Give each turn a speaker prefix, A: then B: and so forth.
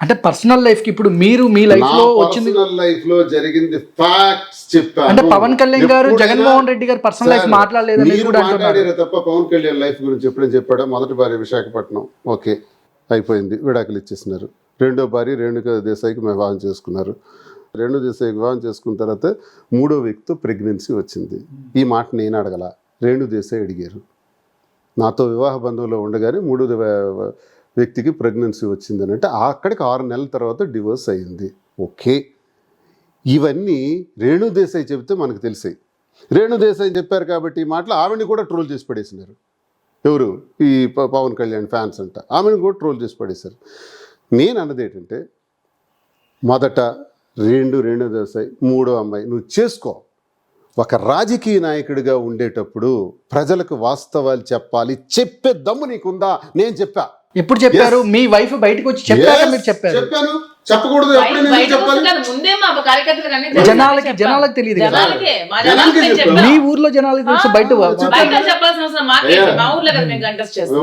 A: అంటే personal life కి ఇప్పుడు మీరు మీ లైఫ్ లో వచ్చింది,
B: పర్సనల్ లైఫ్ లో జరిగింది ఫ్యాక్ట్స్ చెప్పాను.
A: అంటే పవన్ కళ్యాణ్ గారు జగన్మోహన్ రెడ్డి గారు పర్సనల్ లైఫ్ మాట్లాడలేదని
B: మీరు
A: కూడా అంటున్నారు.
B: మాట్లాడారు తప్ప పవన్ కళ్యాణ్ లైఫ్ గురించి ఎప్పుడైనా చెప్పాడా? మొదటి భార్య విశాఖపట్నం, ఓకే అయిపోయింది, విడాకులు ఇచ్చేసినారు. రెండో భార్య రేణుకా దేశాయికి వివాహం చేసుకున్నారు. రేణు దేశాయికి వివాహం చేసుకున్న తర్వాత మూడో వ్యక్తితో ప్రెగ్నెన్సీ వచ్చింది. ఈ మాట నేను అడగల, రేణు దేశాయి అడిగారు. నాతో వివాహ బంధువులో ఉండగానే మూడో వ్యక్తికి ప్రెగ్నెన్సీ వచ్చిందని అంటే అక్కడికి 6 నెలల తర్వాత డివోర్స్ అయింది. ఓకే, ఇవన్నీ రేణు దేశాయి చెబితే మనకు తెలిసాయి. రేణు దేశాయి చెప్పారు కాబట్టి ఈ మాటలు ఆవిడని కూడా ట్రోల్ చేసి పడేసినారు. ఎవరు? ఈ పవన్ కళ్యాణ్ ఫ్యాన్స్ అంట, ఆమెను కూడా ట్రోల్ చేసి పడేశారు. నేను అన్నది ఏంటంటే, మొదట రేణు దేశాయి, మూడో అమ్మాయి నువ్వు చేసుకో. ఒక రాజకీయ నాయకుడిగా ఉండేటప్పుడు ప్రజలకు వాస్తవాలు చెప్పాలి, చెప్పే దమ్ము నీకుందా? నేను చెప్పా.
A: ఎప్పుడు చెప్పారు? మీ వైఫ్ బయటకు వచ్చి చెప్పాక మీరు చెప్పారు.
B: చెప్పాను, చెప్పకూడదు
A: జనాలకు తెలియదు కదా, మీ ఊర్లో జనాలకు తెలుసు, బయట
C: చెప్పాల్సిన అవసరం మాకే, మా ఊర్లో కదా మేము కంటెస్ట్ చేస్తాం.